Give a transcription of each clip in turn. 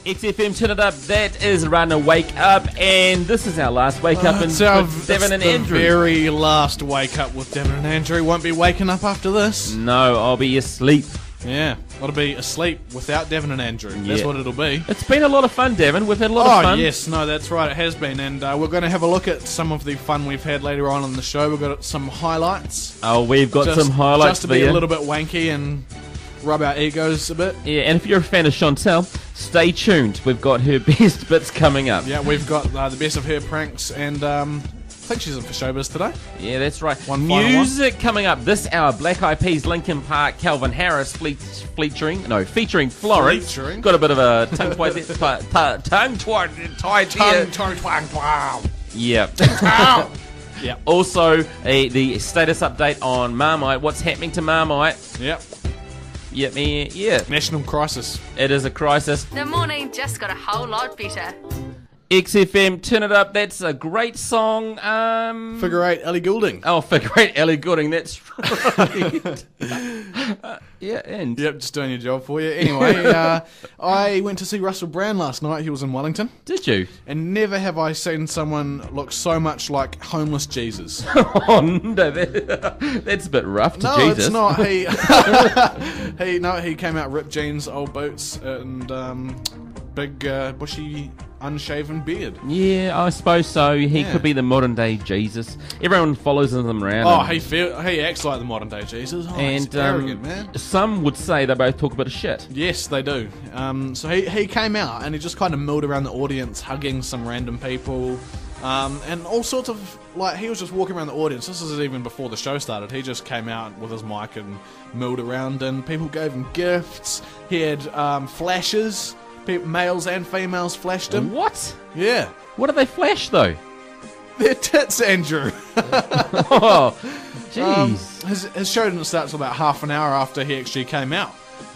XFM, turn it up. That is Run a Wake Up, and this is our last wake up with Daven and Andrew. Very last wake up with Daven and Andrew. Won't be waking up after this. No, I'll be asleep. Yeah, I'll be asleep without Daven and Andrew. That's what it'll be. It's been a lot of fun, Daven. We've had a lot of fun. Oh, yes. No, that's right. It has been. And we're going to have a look at some of the fun we've had later on in the show. We've got some highlights. Oh, we've got some highlights just to be a little bit wanky and rub our egos a bit. Yeah, and if you're a fan of Chantel, stay tuned. We've got her best bits coming up. Yeah, we've got the best of her pranks, and I think she's in for showbiz today. Yeah, that's right. Music coming up this hour. Black Eyed Peas, Linkin Park, Calvin Harris featuring Florence. Featuring. Got a bit of a tongue Wow. Yeah. Yeah. Also, the status update on Marmite. What's happening to Marmite? Yep. Yeah. National crisis. It is a crisis. The morning just got a whole lot better. XFM, turn it up. That's a great song. Figure 8, Ellie Goulding. Oh, Figure 8, Ellie Goulding. That's right. Yeah, and Yep, just doing your job for you. Anyway, I went to see Russell Brand last night. He was in Wellington. Did you? And never have I seen someone look so much like homeless Jesus. Oh no, that's a bit rough to Jesus. No, it's not. He came out ripped jeans, old boots, and big bushy unshaven beard. Yeah, I suppose so. He could be the modern day Jesus. Everyone follows him around. Oh, he acts like the modern day Jesus. Oh, and he's arrogant, man. Some would say they both talk a bit of shit. Yes, they do. So he came out and he just kind of milled around the audience, hugging some random people, and all sorts of, like, he was just walking around the audience. This is even before the show started. He just came out with his mic and milled around, and people gave him gifts. He had flashes. Males and females flashed him. What? Yeah. What do they flash, though? Their tits, Andrew. Oh, jeez. His show didn't start till about half an hour after he actually came out.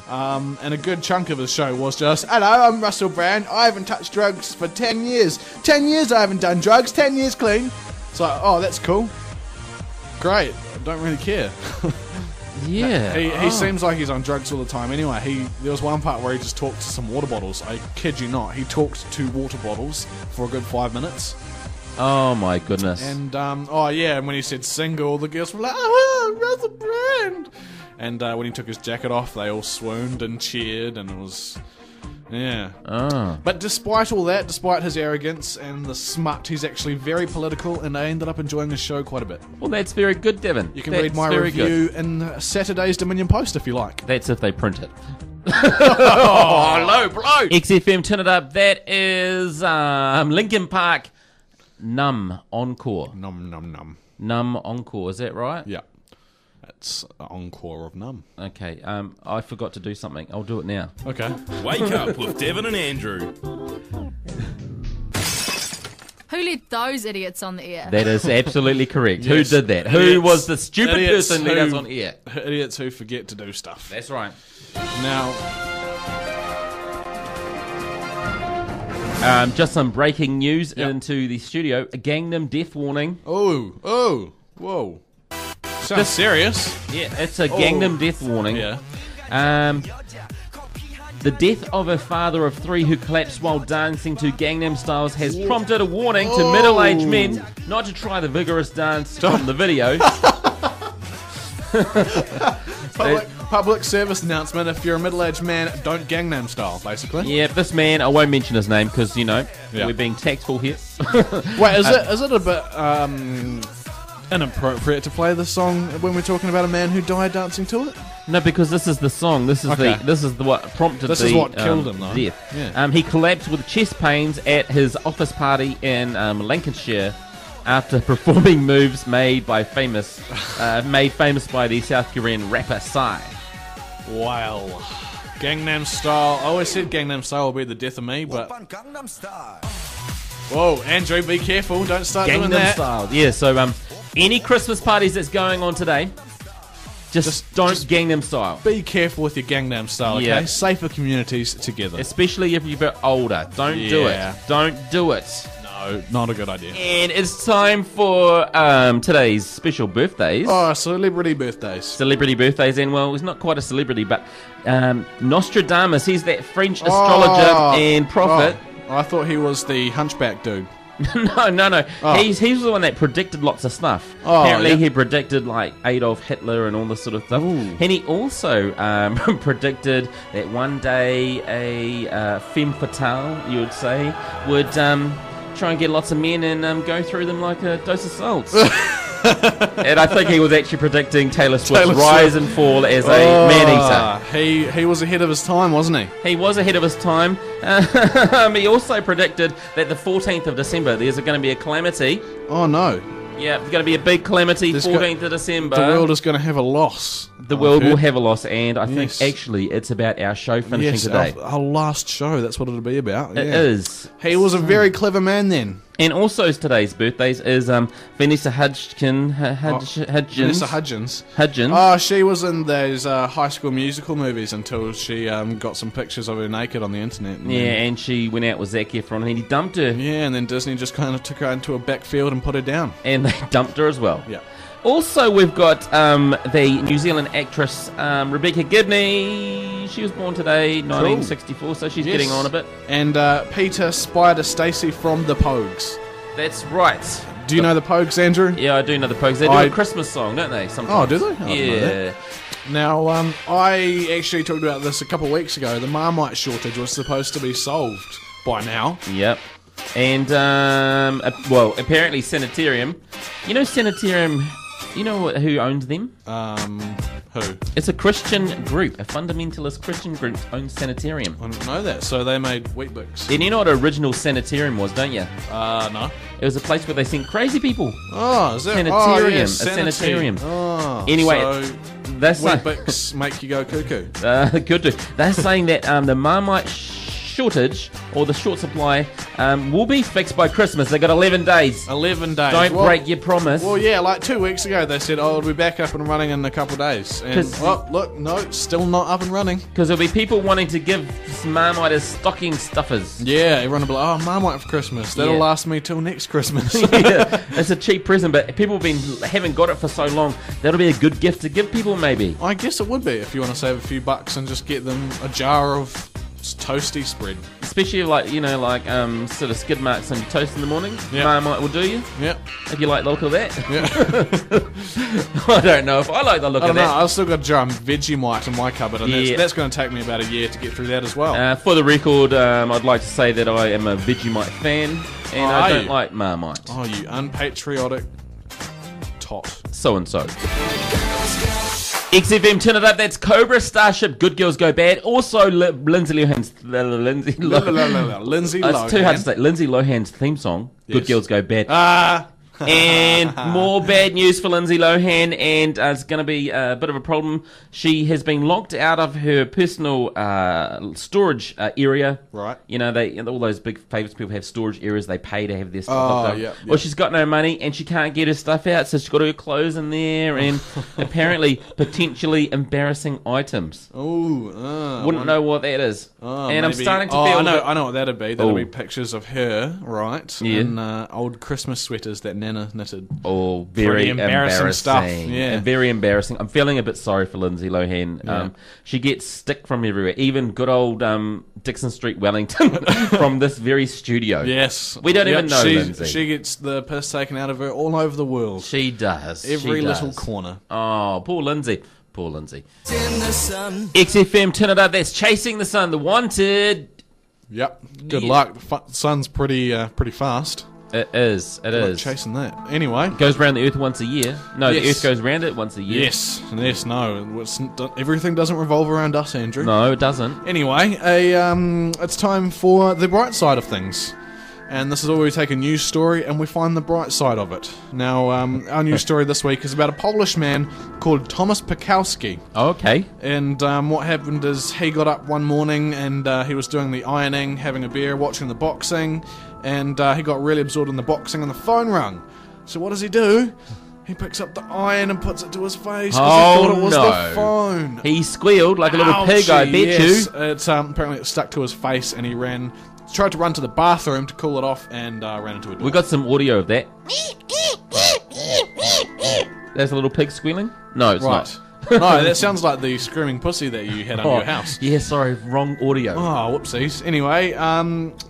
And a good chunk of his show was just, hello, I'm Russell Brand. I haven't touched drugs for 10 years. 10 years I haven't done drugs. 10 years clean. So, oh, that's cool. Great. I don't really care. Yeah. He seems like he's on drugs all the time. Anyway, there was one part where he just talked to some water bottles. I kid you not. He talked to water bottles for a good 5 minutes. Oh my goodness. And and when he said single, the girls were like, oh, Russell Brand. And when he took his jacket off, they all swooned and cheered, and it was, yeah. Oh. But despite all that, despite his arrogance and the smut, he's actually very political, and I ended up enjoying his show quite a bit. Well, that's very good, Daven. You can read my review in Saturday's Dominion Post if you like. That's if they print it. Oh, low blow. XFM, turn it up. That is Linkin Park, Numb Encore. Numb. Numb Encore, is that right? Yeah. It's an encore of Numb. Okay, I forgot to do something. I'll do it now. Okay. Wake up with Daven and Andrew. Who let those idiots on the air? That is absolutely correct. Yes. Who did that? Idiots. Who was the stupid person who let us on air? Idiots who forget to do stuff. That's right. Now, just some breaking news into the studio. A Gangnam death warning. whoa. Sounds serious. Yeah, it's a Gangnam death warning. Yeah. The death of a father of 3 who collapsed while dancing to Gangnam Styles has prompted a warning to middle-aged men not to try the vigorous dance from the video. Public service announcement: if you're a middle-aged man, don't Gangnam Style, basically. Yeah, this man, I won't mention his name because, we're being tactful here. Wait, is it a bit inappropriate to play this song when we're talking about a man who died dancing to it? No, because this is the song. This is what prompted This is what killed him, though. death. Yeah. He collapsed with chest pains at his office party in Lancashire after performing moves made famous by the South Korean rapper Psy. Wow. Gangnam Style. I always said Gangnam Style will be the death of me, but... Whoa, Andrew, be careful. Don't start doing that. Gangnam Style. Yeah, so any Christmas parties that's going on today, just don't Gangnam Style. Be careful with your Gangnam Style, okay? Yeah. Safer communities together. Especially if you're a bit older. Don't do it. Don't do it. No, No, not a good idea. And it's time for today's special birthdays. Oh, celebrity birthdays. Celebrity birthdays, and well, he's not quite a celebrity, but Nostradamus, he's that French astrologer and prophet. Oh, I thought he was the hunchback dude. No. Oh. He's the one that predicted lots of stuff. Oh, Apparently, yeah. he predicted like Adolf Hitler and all this sort of stuff. Ooh. And he also predicted that one day a femme fatale, you would say, would try and get lots of men and go through them like a dose of salt. And I think he was actually predicting Taylor Swift's rise and fall as a man-eater. He was ahead of his time, wasn't he? He was ahead of his time. He also predicted that the 14th of December there's going to be a calamity. Oh, no. Yeah, there's going to be a big calamity, There's 14th of December. The world is going to have a loss. The world will have a loss, and I think Yes. actually it's about our show finishing Yes, today. our last show, that's what it'll be about. It yeah. is. He was a very clever man then. And also today's birthdays is Vanessa Hudgens. Vanessa Hudgens. Hudgens. Oh, she was in those High School Musical movies until she got some pictures of her naked on the internet. Yeah, and she went out with Zac Efron and he dumped her. Yeah, and then Disney just kind of took her into a backfield and put her down. And they dumped her as well. Yeah. Also, we've got the New Zealand actress Rebecca Gibney. She was born today, 1964, so she's Yes. getting on a bit. And Peter Spider Stacey from the Pogues. That's right. Do you know the Pogues, Andrew? Yeah, I do know the Pogues. They do a Christmas song, don't they? Sometimes. Oh, do they? I didn't know Yeah. that. Now, I actually talked about this a couple of weeks ago. The Marmite shortage was supposed to be solved by now. Yep. And, well, apparently Sanitarium. You know Sanitarium, you know who owns them? Who? It's a Christian group. A fundamentalist Christian group owns Sanitarium. I didn't know that. So they made Weet-Bix. And you know what original Sanitarium was, don't you? No. It was a place where they sent crazy people. Oh, is that Sanitarium. Oh, yeah, A sanitarium. Oh, Anyway, so That's like, Weet-Bix make you go cuckoo. good to. They're saying that the Marmite shortage or the short supply will be fixed by Christmas. They got 11 days. 11 days. Don't break your promise. Well, yeah, like 2 weeks ago they said, oh, it'll be back up and running in a couple of days. And, 'Cause- oh, look, no, still not up and running. Because there'll be people wanting to give Marmite as stocking stuffers. Yeah, everyone will be like, oh, Marmite for Christmas. That'll Yeah. last me till next Christmas. Yeah, it's a cheap present, but people haven't got it for so long. That'll be a good gift to give people, maybe. I guess it would be if you want to save a few bucks and just get them a jar of toasty spread. Especially sort of skid marks on your toast in the morning. Yeah. Marmite will do you. Yep. If you like the look of that. Yeah. I don't know if I like the look I of don't know. that. I've still got a jar of Vegemite in my cupboard, and Yeah. that's going to take me about a year to get through that as well. For the record, I'd like to say that I am a Vegemite fan, and Oh, I are don't you? like Marmite. Oh, you unpatriotic tot. So and so. XFM, turn it up. That's Cobra, Starship, Good Girls Go Bad. Also, Lindsay Lohan's. Lindsay Lindsay Lohan. It's too hard to say. Lindsay Lohan's theme song, Good Yes. Girls Go Bad. Ah. And more bad news for Lindsay Lohan, and it's going to be a bit of a problem. She has been locked out of her personal storage area. Right. You know, all those big famous people have storage areas. They pay to have their stuff Oh, locked up. yeah, Well, she's got no money, and she can't get her stuff out, so she's got her clothes in there, and apparently potentially embarrassing items. Oh, Wouldn't know what that is. And I'm maybe- starting to oh, feel... I know what that'd be. That'll Oh. be pictures of her, right? Yeah. In old Christmas sweaters that Nana knitted. Oh, very Pretty embarrassing stuff, yeah. Very embarrassing. I'm feeling a bit sorry for Lindsay Lohan. Yeah. She gets stick from everywhere, even good old Dixon Street, Wellington, from this very studio. Yes. We don't even know she, Lindsay. She gets the piss taken out of her all over the world. She does. Every She little does. corner. Oh, poor Lindsay. Poor Lindsay. XFM, turn it up. That's Chasing the Sun, The Wanted. Yep. Good Yeah. luck. The sun's pretty fast. It is. It Good luck is. chasing that. Anyway. Goes around the Earth once a year. No, the Yes. Earth goes around it once a year. Yes. No. Everything doesn't revolve around us, Andrew. No, it doesn't. Anyway, it's time for the bright side of things. And this is where we take a news story and we find the bright side of it. Now, our news story this week is about a Polish man called Thomas Pikowski. Okay. And what happened is he got up one morning and he was doing the ironing, having a beer, watching the boxing, and he got really absorbed in the boxing and the phone rang. So what does he do? He picks up the iron and puts it to his face because he thought it was the phone. He squealed like a little pig, I bet yes. you. It's apparently it stuck to his face and he ran tried to run to the bathroom to cool it off and ran into a door. We got some audio of that. There's a little pig squealing? No, it's not. No, that sounds like the screaming pussy that you had under your house. Yeah, sorry, wrong audio. Oh, whoopsies. Anyway,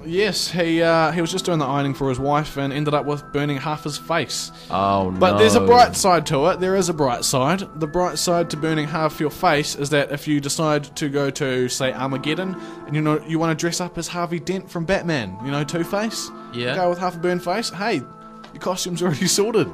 yes, he was just doing the ironing for his wife and ended up with burning half his face. Oh, no. But there's a bright side to it. There is a bright side. The bright side to burning half your face is that if you decide to go to, say, Armageddon, and you want to dress up as Harvey Dent from Batman, Two-Face, Yeah. go with half a burned face, hey, your costume's already sorted.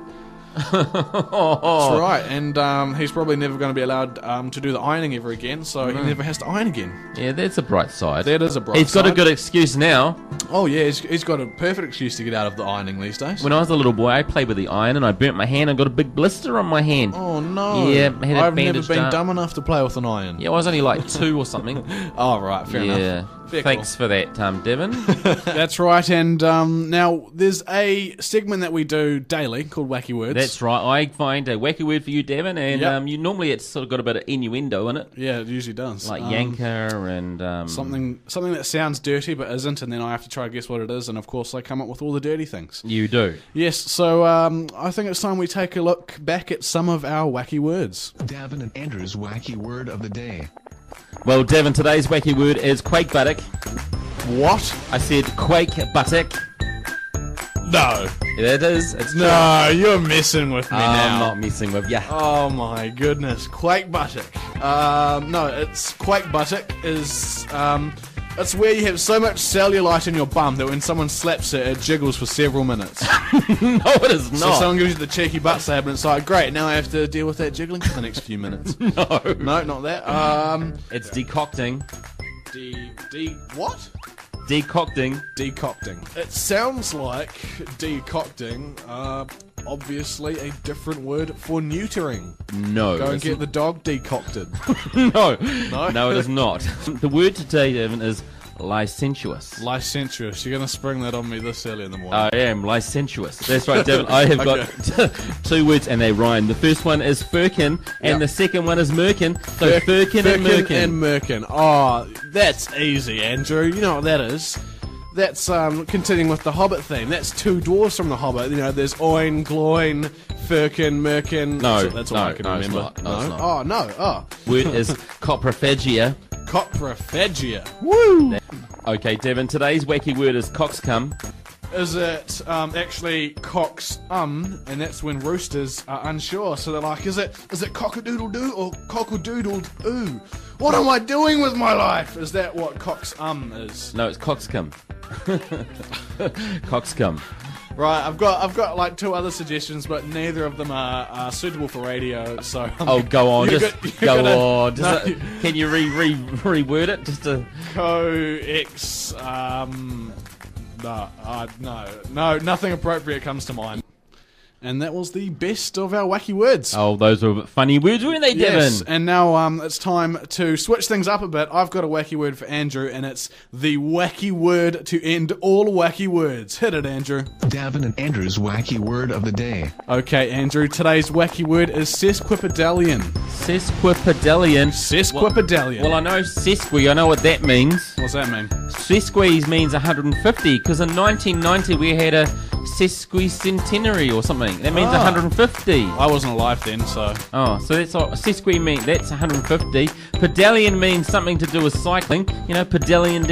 Oh. That's right, and he's probably never going to be allowed to do the ironing ever again, so he never has to iron again. Yeah, that's a bright side. That is a bright He's got side. a good excuse now. Oh yeah, he's got a perfect excuse to get out of the ironing these days. When I was a little boy, I played with the iron and I burnt my hand and got a big blister on my hand. Oh no! Yeah, I had it I've never bandaged been up. dumb enough to play with an iron. Yeah, I was only like 2 or something. Oh right, fair Yeah. enough. Fair Thanks for that, Devon. That's right, and now there's a segment that we do daily called Wacky Words. That's right. I find a wacky word for you, Devon, and Yep. you normally it's sort of got a bit of innuendo in it, Yeah, it usually does. like yanker and Something that sounds dirty but isn't, and then I have to try to guess what it is, and of course I come up with all the dirty things. You do. Yes, so I think it's time we take a look back at some of our wacky words. Daven and Andrew's wacky word of the day. Well, Devon, today's wacky word is quake buttock. What? I said quake buttock. No. It is. It's true. No, you're messing with me I'm now. not messing with ya. Oh my goodness, quake buttock. No, it's quake buttock is it's where you have so much cellulite in your bum that when someone slaps it, it jiggles for several minutes. No, it is So not. someone gives you the cheeky butt slap and it's like, great, now I have to deal with that jiggling for the next few minutes. No. No, not that. It's decocting. What? Decocting. Decocting. It sounds like decocting, obviously a different word for neutering. No. Go and it's get the dog decocted. No. No? No, it is not. The word today, Devon, is licentious. Licentious. You're going to spring that on me this early in the morning. I am licentious. That's right, Devon. I have got 2 words and they rhyme. The first one is firkin and Yep. the second one is merkin. So firkin and merkin. and merkin. Oh, that's easy, Andrew. You know what that is. That's continuing with the Hobbit theme. That's 2 dwarves from the Hobbit. There's Oin, Gloin, Firkin, Merkin. No, that's all no, I can no, it's remember. not. No, it's not. Oh, no. Oh. Word is coprophagia. Coprophagia. Woo! Okay, Devon, today's wacky word is coxcomb. Is it actually cocks and that's when roosters are unsure, so they're like, is it cock-a-doodle-doo or cock-a-doodle-oo? What am I doing with my life? Is that what cocks is? No, it's coxcomb. Coxcomb. Right, I've got like 2 other suggestions, but neither of them are suitable for radio. So Oh, go on, you're just go- you're go gonna- on. Just, no, can you reword it? Just to. co-ex. No, nothing appropriate comes to mind. And that was the best of our wacky words. Oh, those were funny words, weren't they, Devon? Yes, and now it's time to switch things up a bit. I've got a wacky word for Andrew, and it's the wacky word to end all wacky words. Hit it, Andrew. Daven and Andrew's wacky word of the day. Okay, Andrew, today's wacky word is sesquipedalian. Sesquipedalian. Sesquipedalian. Well, I know sesqui. I know what that means. What's that mean? Sesqui means 150, because in 1990 we had a sesquicentenary or something. That means 150. I wasn't alive then, so... Oh, so that's all, sesqui means that's 150. Pedalian means something to do with cycling. Pedaling.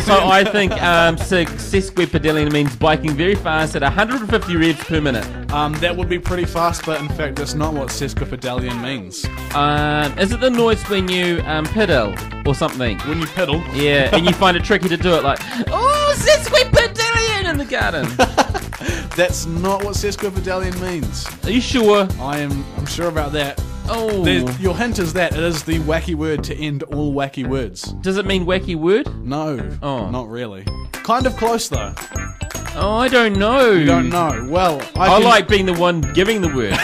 So I think sesquipedalian means biking very fast at 150 revs per minute. that would be pretty fast, but in fact that's not what sesquipedalian means. Is it the noise when you pedal or something? When you pedal... Yeah, and you find it tricky to do it, like, oh, sesquipedalian in the garden. That's not what sesquipedalian means. Are you sure? I'm sure about that. Oh. Your hint is that it is the wacky word to end all wacky words. Does it mean wacky word? No, Oh. not really. Kind of close though. Oh, I don't know. You don't know. Well, I like being the one giving the words.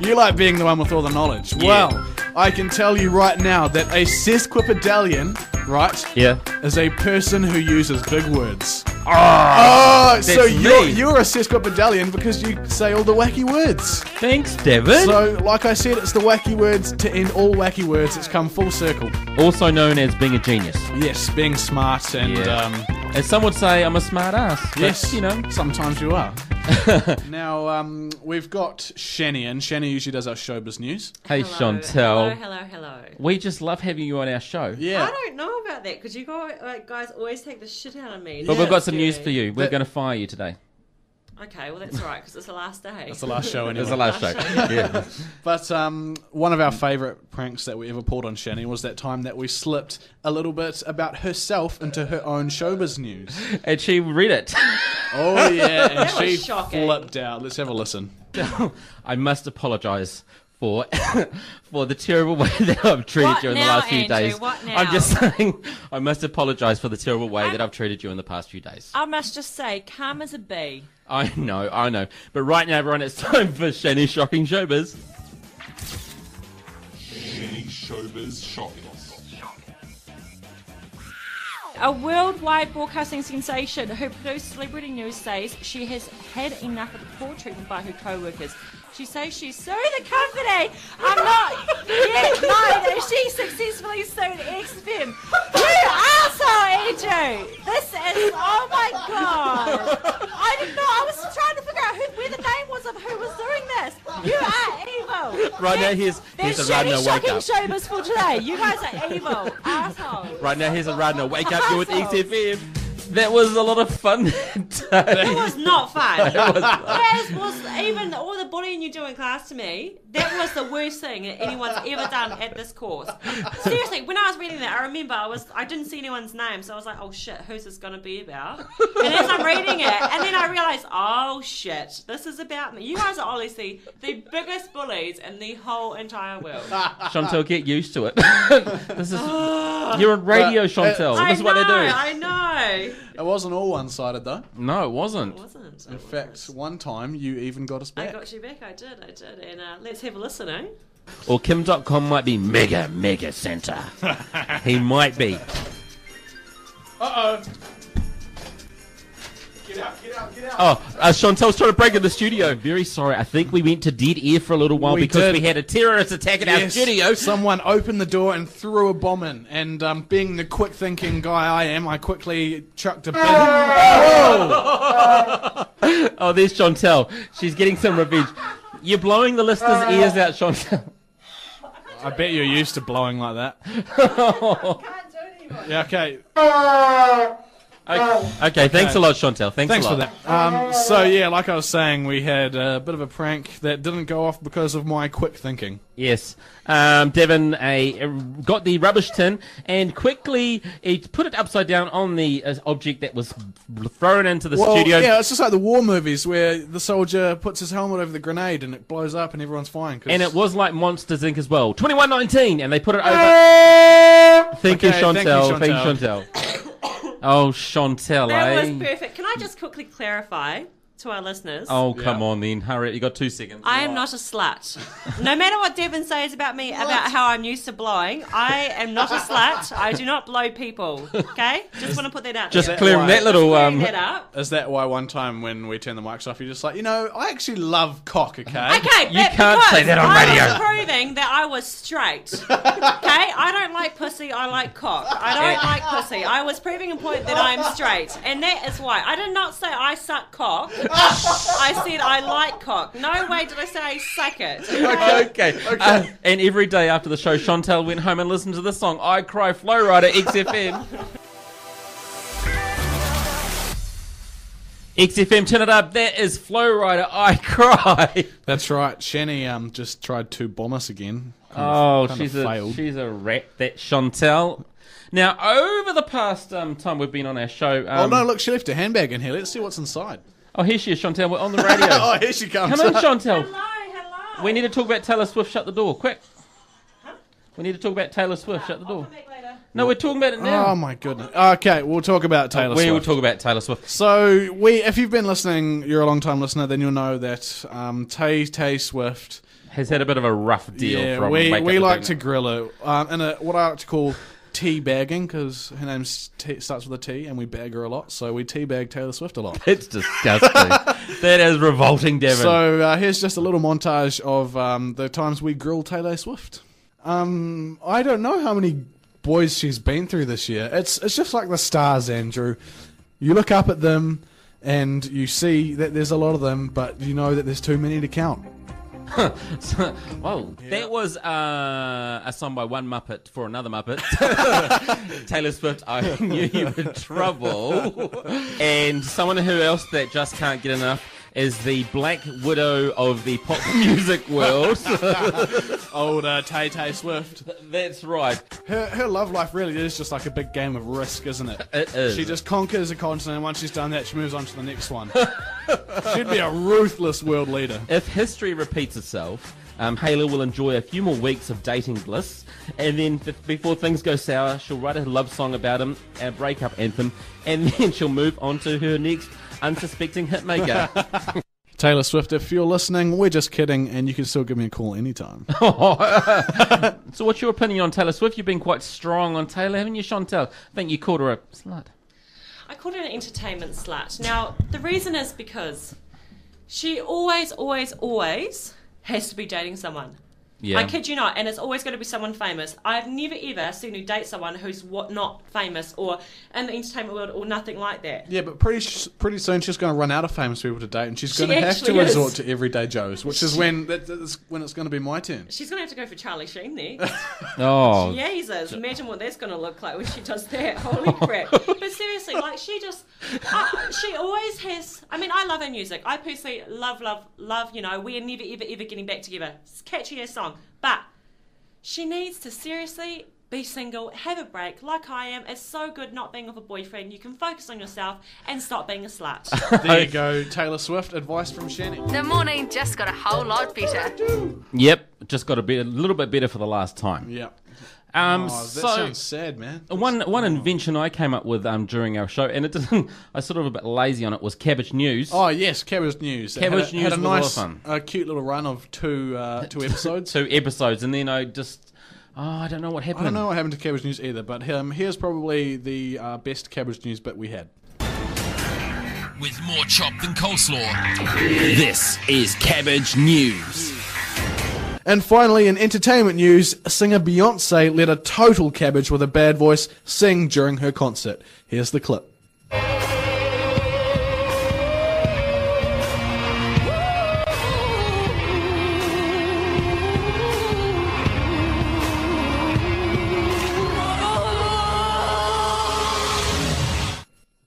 You like being the one with all the knowledge. Yeah. Well, I can tell you right now that a sesquipedalian, right, Yeah. is a person who uses big words. Oh, so me. you're a sesquipedalian because you say all the wacky words. Thanks, Daven. So, like I said, it's the wacky words to end all wacky words. It's come full circle. Also known as being a genius. Yes, being smart and As some would say, I'm a smart ass. But, yes, you know. sometimes you are. Now, we've got Shani, and Shani usually does our showbiz news. Hey, Chantel. Hello. We just love having you on our show. Yeah. I don't know about that because you guys always take the shit out of me. But we've got some Scary. news for you. We're going to fire you today. Okay, well that's alright because it's the last day. It's the last show anyway. It's the last show. Yeah. But one of our favourite pranks that we ever pulled on Shani was that time that we slipped a little bit about herself into her own showbiz news. And she read it. Oh yeah, and That was she shocking. flipped out. Let's have a listen. I must apologise for the terrible way that I've treated What you in the now, last few Andrew? days. What now? I'm just saying, I must apologise for the terrible way that I've treated you in the past few days. I must just say, calm as a bee. I know. But right now, everyone, it's time for Shani's Shocking Showbiz. Any showbiz shocking. A worldwide broadcasting sensation who produced Celebrity News says she has had enough of the poor treatment by her co-workers. She says she sued the company. I'm not yet know that she successfully sued XFM. You asshole, Andrew! This is, oh my god! I did not, I was trying to figure out where the name was of who was doing this. You are evil. Right now, here's There's a Radner shitty wake shocking up. showbiz for today. You guys are evil. Assholes. Right now, here's a Radner wake up. You're with XFM. That was a lot of fun that day. It was not fun. That was even all the bullying you do in class to me. That was the worst thing that anyone's ever done at this course. Seriously, when I was reading that, I remember I didn't see anyone's name, so I was like, oh shit, who's this gonna be about? And as I'm reading it, and then I realised, oh shit, this is about me. You guys are honestly the biggest bullies in the whole entire world. Chantel, get used to it. This is you're on radio, Chantel. This is what they do. I know. It wasn't all one-sided though. No, it wasn't. It wasn't. In fact, one time you even got us I back. got you back, I did. And let's have a listen, eh? Or Kim.com might be mega center. He might be. Uh-oh. Get out. Oh, Chantel's trying to break in the studio. Very sorry. I think we went to dead air for a little while We because did. we had a terrorist attack in our studio. Someone opened the door and threw a bomb in, and being the quick-thinking guy I am, I quickly chucked a bin. Oh, there's Chantel. She's getting some revenge. You're blowing the listeners' ears out, Chantel. I bet you're used to blowing like that. Yeah, okay. Okay, thanks a lot, Chantel. Thanks Thanks a for lot. that. So yeah, like I was saying, we had a bit of a prank that didn't go off because of my quick thinking. Yes. Daven got the rubbish tin and quickly he put it upside down on the object that was thrown into the studio. Yeah, it's just like the war movies where the soldier puts his helmet over the grenade and it blows up and everyone's fine. And it was like Monsters Inc. as well. 2119, and they put it over. Thank you, Chantel. Thank you, Chantel. Oh, Chantel, That eh? was perfect. Can I just quickly clarify to our listeners? Oh, come on then. Hurry. You got 2 seconds. I am not a slut. No matter what Devin says about me, about how I'm used to blowing, I am not a slut. I do not blow people. Okay? Just want to put that out Just there. clearing that little... Clearing that up. Is that why one time when we turned the mics off, you're just like, I actually love cock, okay? Okay, You can't say that on radio. I was proving that I was straight. Okay? I don't like pussy, I like cock. I don't like pussy. I was proving a point that I'm straight. And that is why. I did not say I suck cock. I said I like cock. No way did I say I suck it. Okay. And every day after the show, Chantel went home and listened to the song I Cry Flowrider XFM. XFM, turn it up. That is Flowrider I Cry. That's right. Shani just tried to bomb us again. Oh, Kind she's of failed. she's a rat, that Chantel. Now, over the past time we've been on our show... Oh, no, look, she left her handbag in here. Let's see what's inside. Oh, here she is, Chantel. We're on the radio. Oh, here she comes. Come in, Chantel. Hello. We need to talk about Taylor Swift. Shut the door, quick. We need to talk about Taylor Swift. Shut the door. Come back later. No, we're talking about it now. Oh, my goodness. Okay, we'll talk about Taylor We Swift. will talk about Taylor Swift. So, if you've been listening, you're a long-time listener, then you'll know that Tay Swift... Has had a bit of a rough deal Yeah, from we Wake Up like the to Big grill her in what I like to call teabagging, because her name starts with a T, and we bag her a lot, so we teabag Taylor Swift a lot. It's disgusting. That is revolting, Daven. So here's just a little montage of the times we grill Taylor Swift. I don't know how many boys she's been through this year. It's just like the stars, Andrew. You look up at them, and you see that there's a lot of them, but you know that there's too many to count. That was a song by one Muppet for another Muppet. Taylor Swift, I knew you were trouble. And someone who else that just can't get enough is the Black Widow of the pop music world. Old Tay Swift. That's right. Her love life really is just like a big game of Risk, isn't it? It is. She just conquers a continent, and once she's done that, she moves on to the next one. She'd be a ruthless world leader. If history repeats itself, Hayley will enjoy a few more weeks of dating bliss, and then before things go sour, she'll write a love song about him, a breakup anthem, and then she'll move on to her next unsuspecting hitmaker. Taylor Swift, if you're listening, we're just kidding, and you can still give me a call anytime. So what's your opinion on Taylor Swift? You've been quite strong on Taylor, haven't you, Chantal? I think you called her a slut. I called her an entertainment slut. Now, the reason is because she always has to be dating someone. Yeah. I kid you not, and it's always going to be someone famous. I've never ever seen her date someone who's not famous or in the entertainment world or nothing like that. Yeah, but pretty soon she's going to run out of famous people to date, and she's going to have to actually is. resort to everyday Joes, which is when it's going to be my turn. She's going to have to go for Charlie Sheen next. Oh. Jesus, imagine what that's going to look like when she does that. Holy crap. But seriously, like she always has, I mean, I love her music. I personally love, you know, we're never ever getting back together. It's a catchy ass song. But she needs to seriously be single, have a break like I am. It's so good not being with a boyfriend. You can focus on yourself and stop being a slut. There you go, Taylor Swift, advice from Shani. The morning just got a whole lot better. Yep, just got to be a little bit better for the last time. Yeah. That sounds sad, man. One invention I came up with during our show, and it didn't. I sort of a bit lazy on it. Was Cabbage News. Oh yes, Cabbage News. Cabbage News had a was nice, a lot of fun. a cute little run of two episodes. 2 episodes, and then I just I don't know what happened. I don't know what happened to Cabbage News either, but here's probably the best Cabbage News bit we had. With more chop than coleslaw, this is Cabbage News. And finally, in entertainment news, singer Beyonce let a total cabbage with a bad voice sing during her concert. Here's the clip.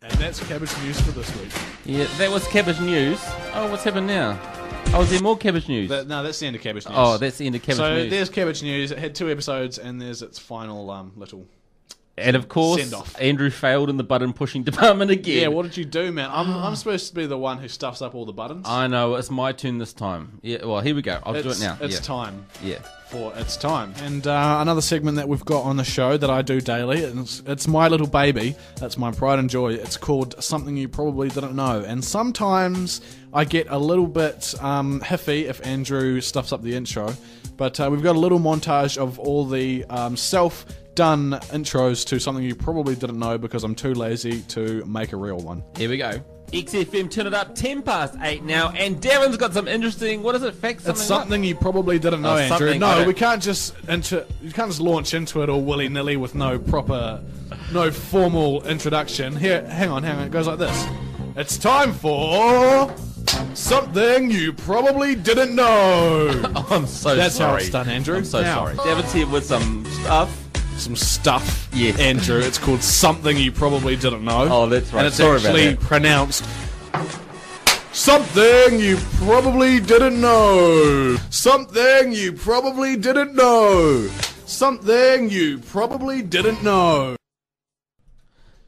And that's Cabbage News for this week. Yeah, that was Cabbage News. Oh, what's happened now? Oh, is there more Cabbage News? No, that's the end of Cabbage News. Oh, that's the end of Cabbage so News. So there's Cabbage News. It had 2 episodes, and there's its final little and of course, send-off. Andrew failed in the button pushing department again. Yeah, what did you do, man? I'm supposed to be the one who stuffs up all the buttons. I know, it's my turn this time. Yeah, well, here we go. I'll do it now. It's yeah. time. Yeah. It's time. And another segment that we've got on the show that I do daily, it's my little baby. That's my pride and joy. It's called Something You Probably Didn't Know. And sometimes I get a little bit hiffy if Andrew stuffs up the intro. But we've got a little montage of all the self-done intros to Something You Probably Didn't Know because I'm too lazy to make a real one. Here we go. XFM, turn it up 8:10 now, and Daven's got some interesting. What is it? Facts? It's something you probably didn't know, Andrew. No, we can't just you can't just launch into it all willy nilly with no formal introduction. Here, hang on. It goes like this. It's time for something you probably didn't know. Oh, I'm so That's sorry. how it's done, Andrew. I'm so sorry. Daven's here with some stuff. Some stuff, yes. Andrew. It's called Something You Probably Didn't Know. Oh, that's right. And it's sorry actually about that. pronounced Something You Probably Didn't Know. Something You Probably Didn't Know. Something You Probably Didn't Know.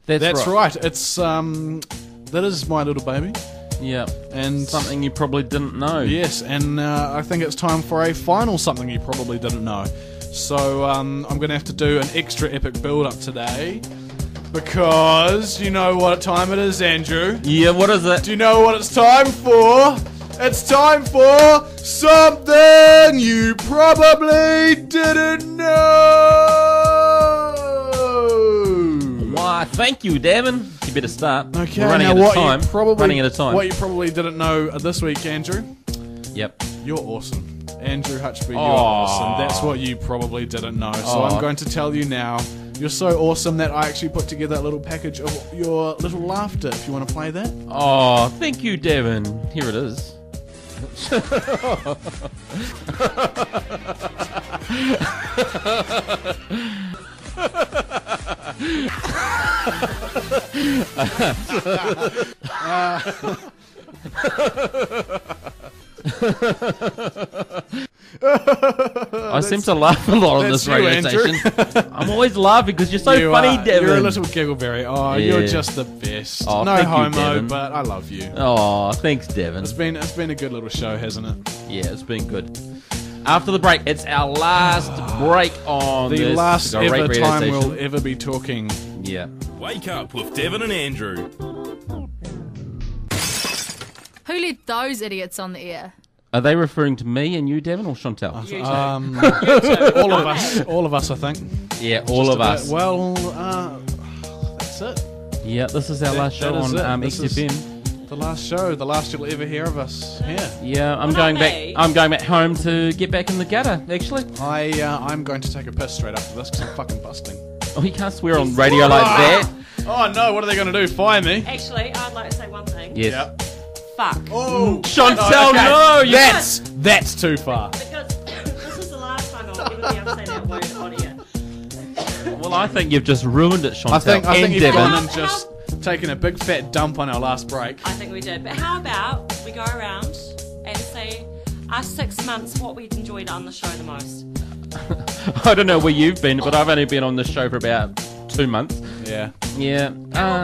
That's right. It's that is my little baby. Yeah. And something you probably didn't know. Yes, and I think it's time for a final Something You Probably Didn't Know. So I'm going to have to do an extra epic build-up today because you know what time it is, Andrew. Yeah, what is it? Do you know what it's time for? It's time for Something You Probably Didn't Know. Oh, thank you, Daven. You better start. Okay, We're running now out of what time. you probably Running out of time. What you probably didn't know this week, Andrew. Yep. You're awesome. Andrew Hutchby, you're Aw. awesome. That's what you probably didn't know. So Aw. I'm going to tell you now. You're so awesome that I actually put together a little package of your little laughter, if you want to play that. Oh, thank you, Daven. Here it is. I seem to laugh a lot on That's this you, radio Andrew. station. I'm always laughing because you're so You funny, are. Daven. You're a little giggleberry. Oh, Yeah. you're just the best. Oh, no thank you, homo, Daven. but I love you. Oh, thanks, Daven. It's been a good little show, hasn't it? Yeah, it's been good. After the break, it's our last break on The this last great ever radio time station. we'll ever be talking. Yeah. Wake up with Daven and Andrew. Who let those idiots on the air? Are they referring to me and you, Daven, or Chantel? You too. All of us, I think. Yeah, all of us. Well, that's it. Yeah, this is our last show That is on it. This is XFM. the last show, the last you'll ever hear of us. Yeah. Yeah, I'm Well, going not back. me. I'm going back home to get back in the gutter. Actually, I'm going to take a piss straight after this because I'm fucking busting. oh, you can't swear on radio like that. Oh no! What are they going to do? Fire me? Actually, I'd like to say one thing. Yes. Yep. Fuck. Oh, Chantel, okay. no, you That's too far. Because this is the last time I'll ever be able to say that word on here. Well, I think you've just ruined it, Chantel. I think and you've gone Daven. and just taken a big fat dump on our last break. I think we did. But how about we go around and say our 6 months, what we enjoyed on the show the most? I don't know where you've been, but I've only been on this show for about 2 months. Yeah. Yeah.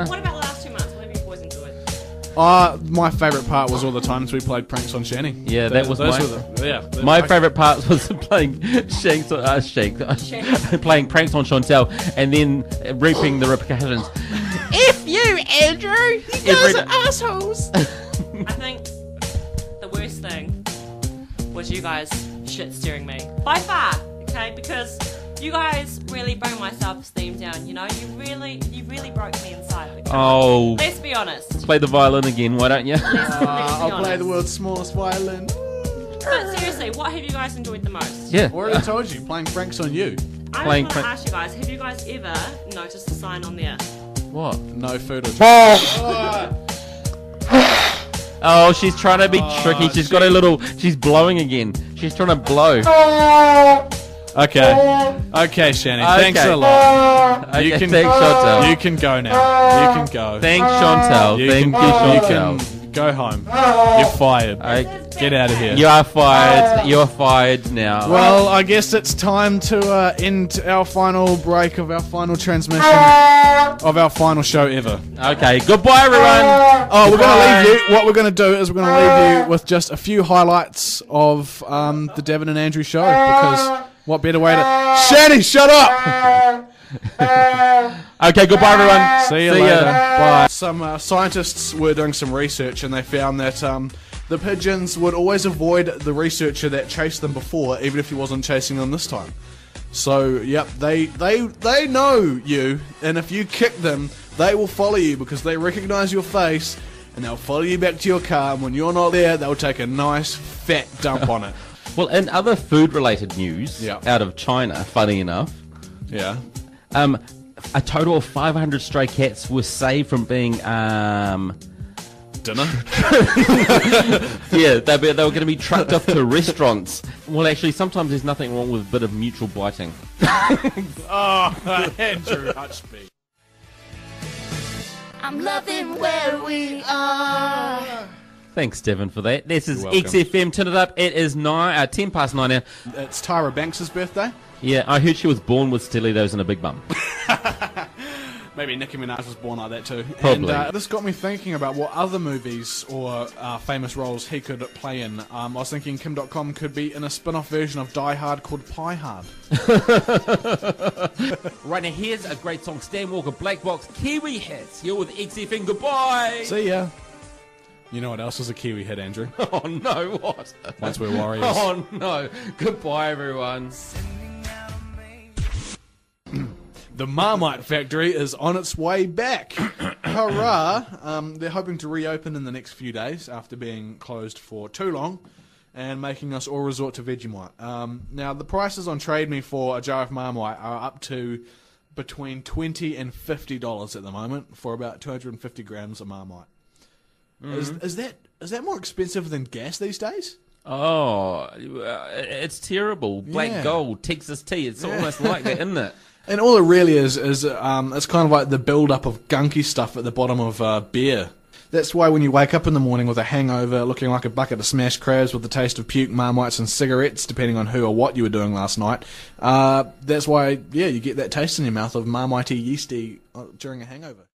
What about the last 2 months? What have you boys enjoyed? My favourite part was all the times we played pranks on Shanny. Yeah, that was those my- were the, yeah. My favourite part was playing playing pranks on Chantel, and then reaping the repercussions. If you, Andrew, you guys are assholes. I think the worst thing was you guys shit steering me. By far, okay? Because you guys really bring my self-esteem down, you know? You really broke me inside. But come on, Oh, let's be honest. play the violin again, why don't you? Let's be I'll play honest. the world's smallest violin. But seriously, what have you guys enjoyed the most? Yeah. Already told you, playing pranks on you. I Playing just want to prank- ask you guys, have you guys ever noticed a sign on there? What? No food or drink. Oh, she's trying to be tricky. She's got a little. She's blowing again. She's trying to blow. Okay. Okay, Shanny. Thanks Okay. a lot. Okay, You can thanks, Chantel. You can go now. You can go. Thanks, Chantel. Thank you, Chantel. can go home. You're fired. Get out of here. You are fired. You are fired now. Well, I guess it's time to end our final break of our final transmission of our final show ever. Okay. Goodbye, everyone. Oh, we're going to Goodbye. leave you. What we're going to do is we're going to leave you with just a few highlights of the Daven and Andrew show, because what better way to... Shanny, shut up! Okay. Goodbye, everyone. See you later. Bye. Some scientists were doing some research, and they found that the pigeons would always avoid the researcher that chased them before, even if he wasn't chasing them this time. So, yep, they know you, and if you kick them, they will follow you because they recognize your face, and they'll follow you back to your car, and when you're not there, they'll take a nice fat dump on it. Well, in other food-related news, Yeah. out of China, funny enough, Yeah. a total of 500 stray cats were saved from being Dinner? yeah, they were going to be trucked off to restaurants. Well, actually, sometimes there's nothing wrong with a bit of mutual biting. Oh, Andrew Hutchby. I'm loving where we are. Thanks, Devon, for that. This is You're welcome. XFM. Turn it up. It is 10 past 9 now. It's Tyra Banks' birthday. Yeah, I heard she was born with stilettos and a big bum. Maybe Nicki Minaj was born like that too. Probably. And this got me thinking about what other movies or famous roles he could play in. I was thinking Kim.com could be in a spin-off version of Die Hard called Pie Hard. Right now, here's a great song. Stan Walker, Black Box, Kiwi Hits. You're with XFM. Goodbye. See ya. You know what else is a Kiwi hit, Andrew? Oh, no, what? Once We're Warriors. Oh, no. Goodbye, everyone. The Marmite factory is on its way back. Hurrah! They're hoping to reopen in the next few days after being closed for too long and making us all resort to Vegemite. Now, the prices on Trade Me for a jar of Marmite are up to between $20 and $50 at the moment for about 250 grams of Marmite. Is that more expensive than gas these days? Oh, it's terrible. Black gold, Texas tea. It's almost like that, isn't it? And all it really is it's kind of like the build-up of gunky stuff at the bottom of beer. That's why when you wake up in the morning with a hangover, looking like a bucket of smashed crabs with the taste of puke, Marmites and cigarettes, depending on who or what you were doing last night, that's why, you get that taste in your mouth of Marmite-y, yeasty during a hangover.